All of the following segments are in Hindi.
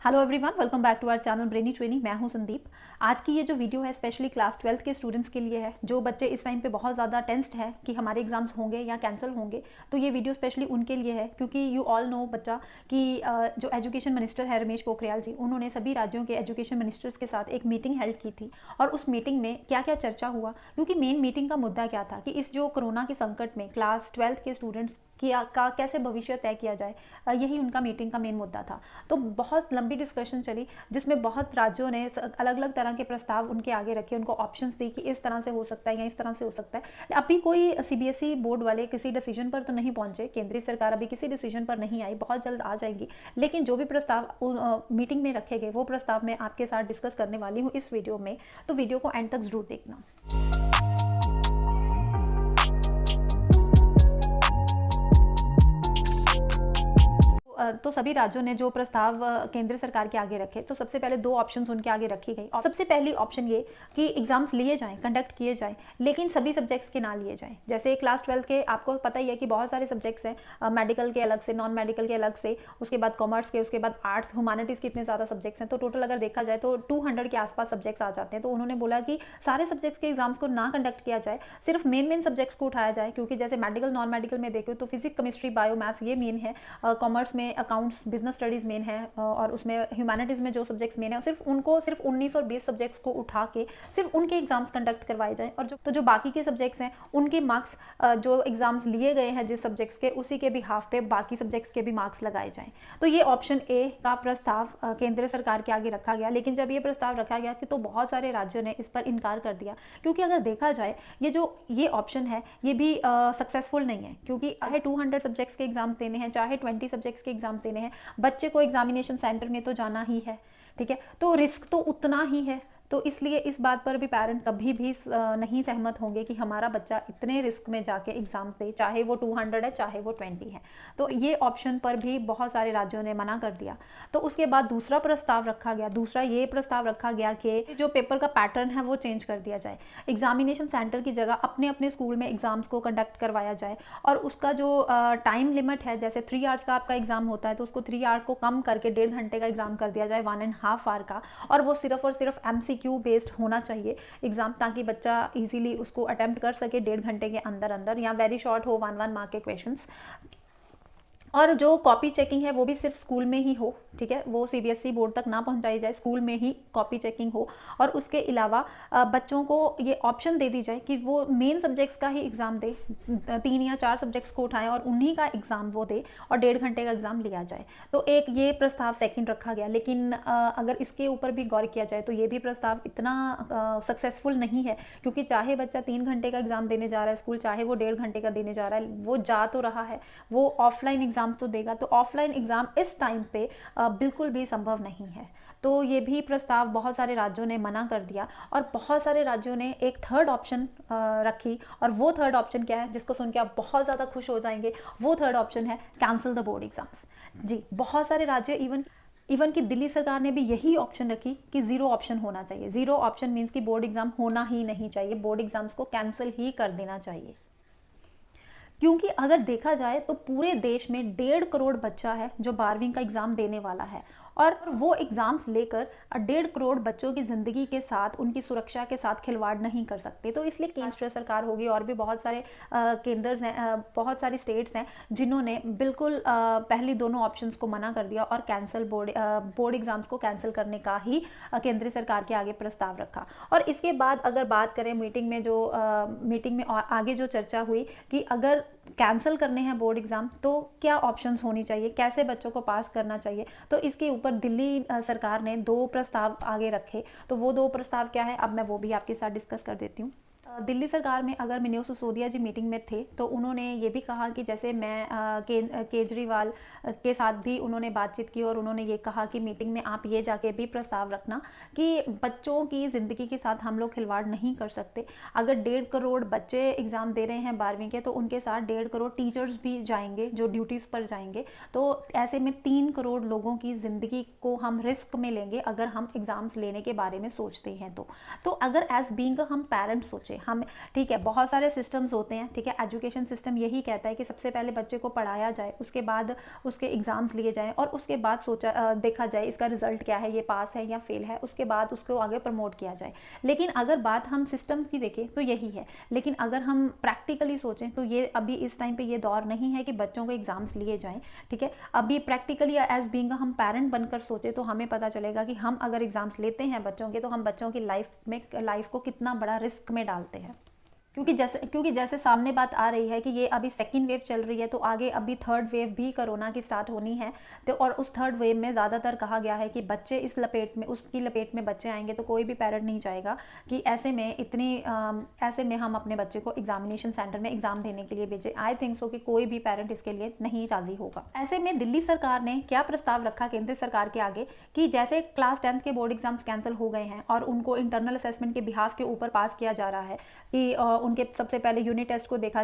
Hello everyone, welcome back to our channel Brainy Training. मैं हूं संदीप। आज की ये जो वीडियो है स्पेशली क्लास 12th के स्टूडेंट्स के लिए है, जो बच्चे इस टाइम पे बहुत ज़्यादा टेंस्ड है कि हमारे एग्जाम्स होंगे या कैंसिल होंगे। तो ये वीडियो स्पेशली उनके लिए है, क्योंकि यू ऑल नो बच्चा कि जो एजुकेशन मिनिस्टर है रमेश पोखरियाल जी, उन्होंने सभी राज्यों के एजुकेशन मिनिस्टर्स के साथ एक मीटिंग हेल्ड की थी। और उस मीटिंग में क्या क्या चर्चा हुआ, क्योंकि मेन मीटिंग का मुद्दा क्या था कि इस जो कोरोना के संकट में क्लास 12th के स्टूडेंट्स का कैसे भविष्य तय किया जाए, यही उनका मीटिंग का मेन मुद्दा था। तो बहुत लंबी डिस्कशन चली, जिसमें बहुत राज्यों ने अलग अलग तरह के प्रस्ताव उनके आगे रखे, उनको ऑप्शंस दी कि इस तरह से हो सकता है या इस तरह से हो सकता है। अभी कोई सीबीएसई बोर्ड वाले किसी डिसीजन पर तो नहीं पहुंचे, केंद्रीय सरकार अभी किसी डिसीजन पर नहीं आई, बहुत जल्द आ जाएगी। लेकिन जो भी प्रस्ताव मीटिंग में रखे गए, वो प्रस्ताव मैं आपके साथ डिस्कस करने वाली हूँ इस वीडियो में। तो वीडियो को एंड तक जरूर देखना। तो सभी राज्यों ने जो प्रस्ताव केंद्र सरकार के आगे रखे, तो सबसे पहले दो ऑप्शंस उनके आगे रखी गई। सबसे पहली ऑप्शन ये कि एग्जाम्स लिए जाएं, कंडक्ट किए जाएं, लेकिन सभी सब्जेक्ट्स के ना लिए जाएं। जैसे क्लास 12 के आपको पता ही है कि बहुत सारे सब्जेक्ट्स हैं, मेडिकल के अलग से, नॉन मेडिकल के अलग से, उसके बाद कॉमर्स के, उसके बाद आर्ट्स, ह्यूमैनिटीज़ के इतने ज़्यादा सब्जेक्ट्स हैं। तो टोटल अगर देखा जाए तो 200 के आसपास सब्जेक्ट्स आ जाते हैं। तो उन्होंने बोला कि सारे सब्जेक्ट्स के एग्जाम्स को ना कंडक्ट किया जाए, सिर्फ मेन सब्जेक्ट्स को उठाया जाए। क्योंकि जैसे मेडिकल, नॉन मेडिकल में देखो तो फिजिक्स, केमिस्ट्री, बायो, मैथ्स ये मेन है। कॉमर्स में अकाउंट्स, बिजनेस स्टडीज़ मेन है, और उसमें ह्यूमैनिटीज़ में जो सब्जेक्ट्स मेन है, सिर्फ 19 और 20 सब्जेक्ट्स को उठा के सिर्फ उनके एग्जाम्स कंडक्ट करवाए जाएं। और जो बाकी के सब्जेक्ट्स हैं उनके मार्क्स, जो एग्जाम्स लिए गए हैं जिस सब्जेक्ट्स के, उसी के भी हाफ पे बाकी सब्जेक्ट्स के भी मार्क्स लगाए जाएं। तो ये ऑप्शन ए का प्रस्ताव केंद्र सरकार के आगे रखा गया। लेकिन जब ये प्रस्ताव रखा गया कि तो बहुत सारे राज्यों ने इस पर इनकार कर दिया, क्योंकि अगर देखा जाए ये ऑप्शन है ये भी सक्सेसफुल नहीं है। क्योंकि चाहे 200 सब्जेक्ट्स के एग्जाम्स देने हैं, चाहे 20 सब्जेक्ट्स के एग्जाम्स देने हैं, बच्चे को एग्जामिनेशन सेंटर में तो जाना ही है, ठीक है। तो रिस्क तो उतना ही है। तो इसलिए इस बात पर भी पेरेंट कभी भी नहीं सहमत होंगे कि हमारा बच्चा इतने रिस्क में जाके एग्जाम दे, चाहे वो 200 है चाहे वो 20 है। तो ये ऑप्शन पर भी बहुत सारे राज्यों ने मना कर दिया। तो उसके बाद दूसरा प्रस्ताव रखा गया, ये प्रस्ताव रखा गया कि जो पेपर का पैटर्न है वो चेंज कर दिया जाए। एग्जामिनेशन सेंटर की जगह अपने अपने स्कूल में एग्जाम्स को कंडक्ट करवाया जाए, और उसका जो टाइम लिमिट है, जैसे 3 आवर्स का आपका एग्जाम होता है, तो उसको 3 आवर्स को कम करके 1.5 घंटे का एग्जाम कर दिया जाए, 1.5 आवर का। और वो सिर्फ और सिर्फ MCQ बेस्ड होना चाहिए एग्जाम, ताकि बच्चा इजीली उसको अटेम्प्ट कर सके 1.5 घंटे के अंदर अंदर, या वेरी शॉर्ट हो, 1 मार्क के क्वेश्चंस। और जो कॉपी चेकिंग है वो भी सिर्फ स्कूल में ही हो, ठीक है। वो सीबीएसई बोर्ड तक ना पहुंचाई जाए, स्कूल में ही कॉपी चेकिंग हो। और उसके अलावा बच्चों को ये ऑप्शन दे दी जाए कि वो मेन सब्जेक्ट्स का ही एग्ज़ाम दे, 3 या 4 सब्जेक्ट्स को उठाएं और उन्हीं का एग्ज़ाम वो दे, और 1.5 घंटे का एग्ज़ाम लिया जाए। तो एक ये प्रस्ताव सेकेंड रखा गया। लेकिन अगर इसके ऊपर भी गौर किया जाए तो ये भी प्रस्ताव इतना सक्सेसफुल नहीं है, क्योंकि चाहे बच्चा 3 घंटे का एग्ज़ाम देने जा रहा है स्कूल, चाहे वो 1.5 घंटे का देने जा रहा है, वो जा तो रहा है, वो ऑफलाइन एग्ज़ाम तो देगा। तो ऑफलाइन एग्जाम इस टाइम पे बिल्कुल भी संभव नहीं है। तो ये भी प्रस्ताव बहुत सारे राज्यों ने मना कर दिया, और बहुत सारे राज्यों ने एक थर्ड ऑप्शन रखी। और वो थर्ड ऑप्शन क्या है, जिसको सुन के आप बहुत ज़्यादा खुश हो जाएंगे, वो थर्ड ऑप्शन है कैंसिल द बोर्ड एग्जाम्स। जी, बहुत सारे राज्य, इवन कि दिल्ली सरकार ने भी यही ऑप्शन रखी कि जीरो ऑप्शन होना चाहिए। जीरो ऑप्शन मीन्स कि बोर्ड एग्जाम होना ही नहीं चाहिए, बोर्ड एग्जाम्स को कैंसिल ही कर देना चाहिए। क्योंकि अगर देखा जाए तो पूरे देश में 1.5 करोड़ बच्चा है जो 12वीं का एग्ज़ाम देने वाला है, और वो एग्ज़ाम्स लेकर 1.5 करोड़ बच्चों की ज़िंदगी के साथ, उनकी सुरक्षा के साथ खिलवाड़ नहीं कर सकते। तो इसलिए केंद्र सरकार होगी, और भी बहुत सारे केंद्र हैं, बहुत सारी स्टेट्स हैं जिन्होंने बिल्कुल पहली दोनों ऑप्शंस को मना कर दिया, और कैंसिल बोर्ड एग्ज़ाम्स को कैंसिल करने का ही केंद्र सरकार के आगे प्रस्ताव रखा। और इसके बाद अगर बात करें मीटिंग में आगे जो चर्चा हुई कि अगर कैंसिल करने हैं बोर्ड एग्ज़ाम तो क्या ऑप्शंस होनी चाहिए, कैसे बच्चों को पास करना चाहिए। तो इसके ऊपर दिल्ली सरकार ने 2 प्रस्ताव आगे रखे। तो वो 2 प्रस्ताव क्या है, अब मैं वो भी आपके साथ डिस्कस कर देती हूँ। दिल्ली सरकार में अगर मनोज सिसोदिया जी मीटिंग में थे, तो उन्होंने ये भी कहा कि जैसे मैं केजरीवाल के साथ भी उन्होंने बातचीत की, और उन्होंने ये कहा कि मीटिंग में आप ये जाके भी प्रस्ताव रखना कि बच्चों की ज़िंदगी के साथ हम लोग खिलवाड़ नहीं कर सकते। अगर 1.5 करोड़ बच्चे एग्ज़ाम दे रहे हैं 12वीं के, तो उनके साथ 1.5 करोड़ टीचर्स भी जाएंगे जो ड्यूटीज़ पर जाएंगे। तो ऐसे में 3 करोड़ लोगों की ज़िंदगी को हम रिस्क में लेंगे अगर हम एग्ज़ाम्स लेने के बारे में सोचते हैं। तो अगर एज बीइंग हम पेरेंट्स सोचें, हम, ठीक है, बहुत सारे सिस्टम्स होते हैं, ठीक है, एजुकेशन सिस्टम यही कहता है कि सबसे पहले बच्चे को पढ़ाया जाए, उसके बाद उसके एग्ज़ाम्स लिए जाएँ और उसके बाद देखा जाए इसका रिजल्ट क्या है, ये पास है या फेल है, उसके बाद उसको आगे प्रमोट किया जाए। लेकिन अगर बात हम सिस्टम की देखें तो यही है, लेकिन अगर हम प्रैक्टिकली सोचें तो ये अभी इस टाइम पे ये दौर नहीं है कि बच्चों को एग्ज़ाम्स लिए जाएँ, ठीक है। अभी प्रैक्टिकली एज बीइंग हम पेरेंट बनकर सोचे तो हमें पता चलेगा कि हम अगर एग्ज़ाम्स लेते हैं बच्चों के, तो हम बच्चों की लाइफ को कितना बड़ा रिस्क में डालते हैं। क्योंकि जैसे सामने बात आ रही है कि ये अभी सेकेंड वेव चल रही है, तो आगे अभी थर्ड वेव भी कोरोना की स्टार्ट होनी है। तो और उस थर्ड वेव में ज़्यादातर कहा गया है कि बच्चे उसकी लपेट में बच्चे आएंगे, तो कोई भी पेरेंट नहीं चाहेगा कि ऐसे में हम अपने बच्चे को एग्जामिनेशन सेंटर में एग्जाम देने के लिए भेजें। आई थिंक सो कि कोई भी पेरेंट इसके लिए नहीं राजी होगा। ऐसे में दिल्ली सरकार ने क्या प्रस्ताव रखा केंद्र सरकार के आगे कि जैसे क्लास 10th के बोर्ड एग्जाम्स कैंसिल हो गए हैं और उनको इंटरनल असेसमेंट के बिहाफ के ऊपर पास किया जा रहा है कि उनके सबसे पहले यूनिट टेस्ट को देखा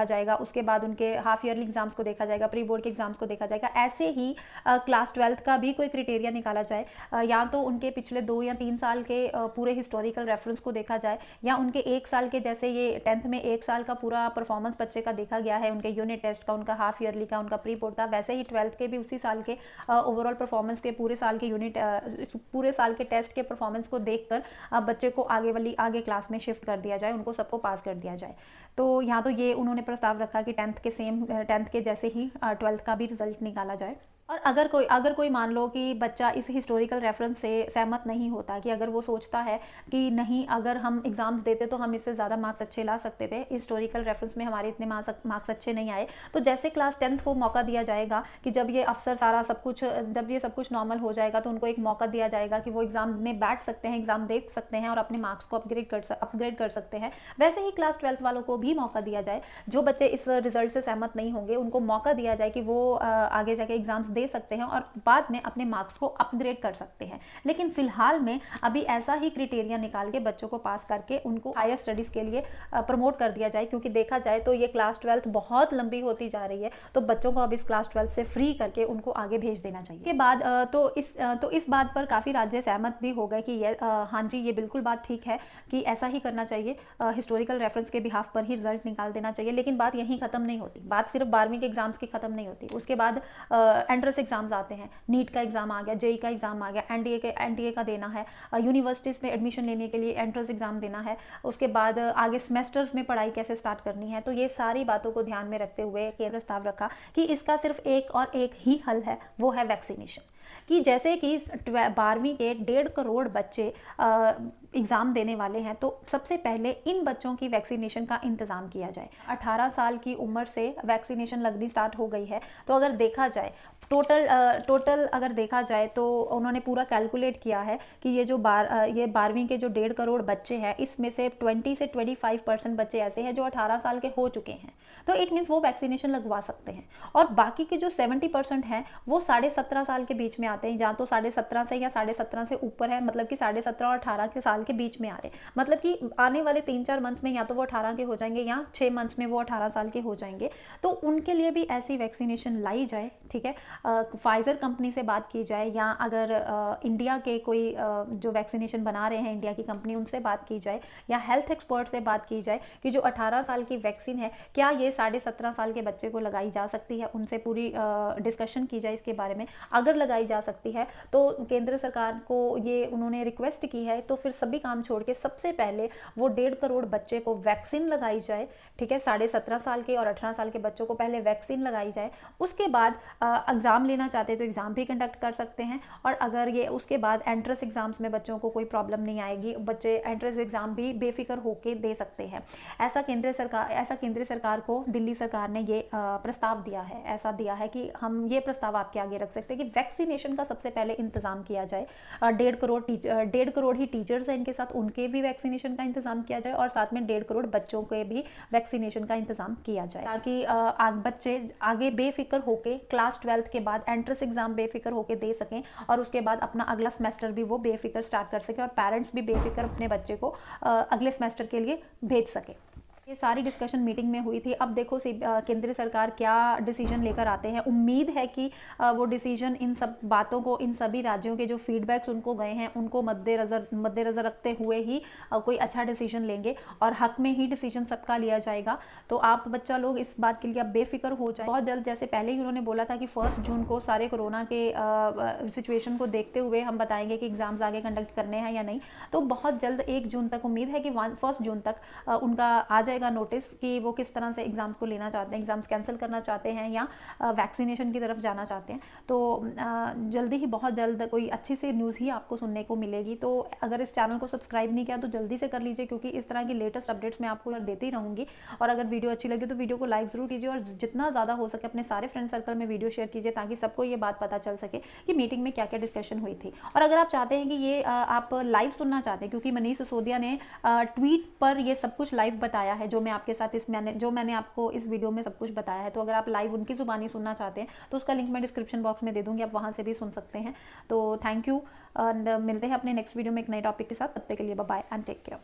जाएगा, उसके बाद उनके हाफ ईयरली एग्जाम्स को देखा जाएगा, प्री बोर्ड के एग्जाम्स को देखा जाएगा। ऐसे ही क्लास 12th का भी कोई क्राइटेरिया निकाला जाए, या तो उनके पिछले 2 या 3 साल के पूरे हिस्टोरिकल रेफरेंस को देखा जाए, या उनके 1 साल के, जैसे ये 10th में 1 साल का पूरा परफॉर्मेंस बच्चे का देखा गया है, उनके यूनिट टेस्ट का, उनका हाफ ईयरली का, उनका प्री बोर्ड का, वैसे ही 12th के भी उसी साल के ओवरऑल परफॉर्मेंस के पूरे साल के टेस्ट के परफॉर्मेंस को देखकर बच्चे को आगे क्लास में शिफ्ट कर दिया जाए, उनको सबको पास कर दिया जाए। तो यहाँ तो ये उन्होंने प्रस्ताव रखा कि 10th के जैसे ही 12th का भी रिजल्ट निकाला जाए। और अगर कोई मान लो कि बच्चा इस हिस्टोरिकल रेफरेंस से सहमत नहीं होता, कि अगर वो सोचता है कि नहीं, अगर हम एग्ज़ाम्स देते तो हम इससे ज़्यादा मार्क्स अच्छे ला सकते थे, हिस्टोरिकल रेफरेंस में हमारे इतने मार्क्स अच्छे नहीं आए, तो जैसे क्लास 10th को मौका दिया जाएगा कि जब ये सब कुछ नॉर्मल हो जाएगा तो उनको एक मौका दिया जाएगा कि वो एग्ज़ाम में बैठ सकते हैं, एग्ज़ाम दे सकते हैं और अपने मार्क्स को अपग्रेड कर सकते हैं। वैसे ही क्लास 12th वालों को भी मौका दिया जाए, जो बच्चे इस रिजल्ट से सहमत नहीं होंगे उनको मौका दिया जाए कि वो आगे जाके एग्ज़ाम्स दे सकते हैं और बाद में अपने मार्क्स को अपग्रेड कर सकते हैं। लेकिन फिलहाल में अभी ऐसा ही क्राइटेरिया निकाल के बच्चों को पास करके उनको हायर स्टडीज़ के लिए प्रमोट कर दिया जाए, क्योंकि देखा जाए तो ये क्लास 12th बहुत लंबी होती जा रही है, तो बच्चों को अब इस क्लास 12th से फ्री करके उनको आगे भेज देना चाहिए। के बाद तो इस बात पर काफ़ी राज्य सहमत भी हो गए कि हाँ जी, ये बिल्कुल बात ठीक है कि ऐसा ही करना चाहिए, हिस्टोरिकल रेफरेंस के बिहाफ पर ही रिजल्ट निकाल देना चाहिए। लेकिन बात यहीं ख़त्म नहीं होती, बात सिर्फ 12वीं के एग्जाम्स की ख़त्म नहीं होती। उसके बाद एंट्रेंस एग्जाम्स आते हैं, नीट का एग्जाम आ गया, जेई का एग्जाम आ गया, एनडीए का देना है, यूनिवर्सिटीज़ में एडमिशन लेने के लिए एंट्रेंस एग्जाम देना है, उसके बाद आगे सेमेस्टर्स में पढ़ाई कैसे स्टार्ट करनी है। तो ये सारी बातों को ध्यान में रखते हुए केंद्र प्रस्ताव रखा कि इसका सिर्फ एक ही हल है, वो है वैक्सीनेशन। कि जैसे कि 12वीं के 1.5 करोड़ बच्चे एग्ज़ाम देने वाले हैं, तो सबसे पहले इन बच्चों की वैक्सीनेशन का इंतज़ाम किया जाए। 18 साल की उम्र से वैक्सीनेशन लगनी स्टार्ट हो गई है, तो अगर देखा जाए टोटल अगर देखा जाए तो उन्होंने पूरा कैलकुलेट किया है कि ये 12वीं के जो 1.5 करोड़ बच्चे हैं, इसमें से 20 से 25% बच्चे ऐसे हैं जो 18 साल के हो चुके हैं, तो इट मीन्स वो वैक्सीनेशन लगवा सकते हैं। और बाकी के जो 70% हैं वो 17.5 साल के बीच में आते हैं, या तो 17.5 से या 17.5 से ऊपर है, मतलब कि 17.5 और 18 के साल के बीच में आ रहे, मतलब कि आने वाले 3-4 मंथ्स में या तो वो 18 के हो जाएंगे या 6 मंथ्स में वो 18 साल के हो जाएंगे। तो उनके लिए भी ऐसी वैक्सीनेशन लाई जाए, ठीक है। फाइजर कंपनी से बात की जाए, या अगर इंडिया के कोई जो वैक्सीनेशन बना रहे हैं इंडिया की कंपनी, उनसे बात की जाए, या हेल्थ एक्सपर्ट से बात की जाए कि जो 18 साल की वैक्सीन है क्या ये 17.5 साल के बच्चे को लगाई जा सकती है, उनसे पूरी डिस्कशन की जाए इसके बारे में। अगर लगाई जा सकती है तो केंद्र सरकार को ये उन्होंने रिक्वेस्ट की है, तो फिर सभी काम छोड़ के सबसे पहले वो 1.5 करोड़ बच्चे को वैक्सीन लगाई जाए, ठीक है। 17.5 साल के और 18 साल के बच्चों को पहले वैक्सीन लगाई जाए, उसके बाद एग्ज़ाम लेना चाहते हैं तो एग्ज़ाम भी कंडक्ट कर सकते हैं। और अगर ये उसके बाद एंट्रेंस एग्ज़ाम्स में बच्चों को कोई प्रॉब्लम नहीं आएगी, बच्चे एंट्रेंस एग्ज़ाम भी बेफिक्र होकर दे सकते हैं। ऐसा केंद्र सरकार को दिल्ली सरकार ने ये प्रस्ताव दिया है, ऐसा दिया है कि हम ये प्रस्ताव आपके आगे रख सकते हैं कि वैक्सीनेशन का सबसे पहले इंतज़ाम किया जाए। 1.5 करोड़ ही टीचर्स हैं इनके साथ, उनके भी वैक्सीनेशन का इंतज़ाम किया जाए, और साथ में 1.5 करोड़ बच्चों के भी वैक्सीनेशन का इंतज़ाम किया जाए, ताकि बच्चे आगे बेफिक्र होकर क्लास 12th के बाद एंट्रेंस एग्जाम बेफिक्र होकर दे सकें, और उसके बाद अपना अगला सेमेस्टर भी वो बेफिक्र स्टार्ट कर सकें, और पेरेंट्स भी बेफिक्र अपने बच्चे को अगले सेमेस्टर के लिए भेज सकें। ये सारी डिस्कशन मीटिंग में हुई थी। अब देखो केंद्र सरकार क्या डिसीजन लेकर आते हैं। उम्मीद है कि वो डिसीजन इन सब बातों को, इन सभी राज्यों के जो फीडबैक्स उनको गए हैं उनको मद्देनज़र रखते हुए ही कोई अच्छा डिसीजन लेंगे और हक में ही डिसीजन सबका लिया जाएगा। तो आप बच्चा लोग इस बात के लिए आप बेफिक्र हो जाए। बहुत जल्द, जैसे पहले ही उन्होंने बोला था कि 1 जून को सारे कोरोना के सिचुएशन को देखते हुए हम बताएंगे कि एग्ज़ाम्स आगे कंडक्ट करने हैं या नहीं। तो बहुत जल्द 1 जून तक, उम्मीद है कि 1 जून तक उनका आ जाएगा नोटिस कि वो किस तरह से एग्ज़ाम्स को लेना चाहते हैं, एग्ज़ाम्स कैंसिल करना चाहते हैं या वैक्सीनेशन की तरफ जाना चाहते हैं। तो जल्दी ही, बहुत जल्द कोई अच्छी सी न्यूज़ ही आपको सुनने को मिलेगी। तो अगर इस चैनल को सब्सक्राइब नहीं किया तो जल्दी से कर लीजिए, क्योंकि इस तरह की लेटेस्ट अपडेट्स मैं आपको देती रहूँगी। और अगर वीडियो अच्छी लगी तो वीडियो को लाइक ज़रूर कीजिए और जितना ज़्यादा हो सके अपने सारे फ्रेंड सर्कल में वीडियो शेयर कीजिए, ताकि सबको ये बात पता चल सके कि मीटिंग में क्या क्या डिस्कशन हुई थी। और अगर आप चाहते हैं कि ये आप लाइव सुनना चाहते हैं, क्योंकि मनीष सिसोदिया ने ट्वीट पर ये सब कुछ लाइव बताया है, जो मैं आपके साथ मैंने आपको इस वीडियो में सब कुछ बताया है। तो अगर आप लाइव उनकी ज़ुबानी सुनना चाहते हैं तो उसका लिंक मैं डिस्क्रिप्शन बॉक्स में दे दूँगी, आप वहाँ से भी सुन सकते हैं। तो थैंक यू, एंड मिलते हैं अपने नेक्स्ट वीडियो में एक नए टॉपिक के साथ। तब तक के लिए bye bye and take care.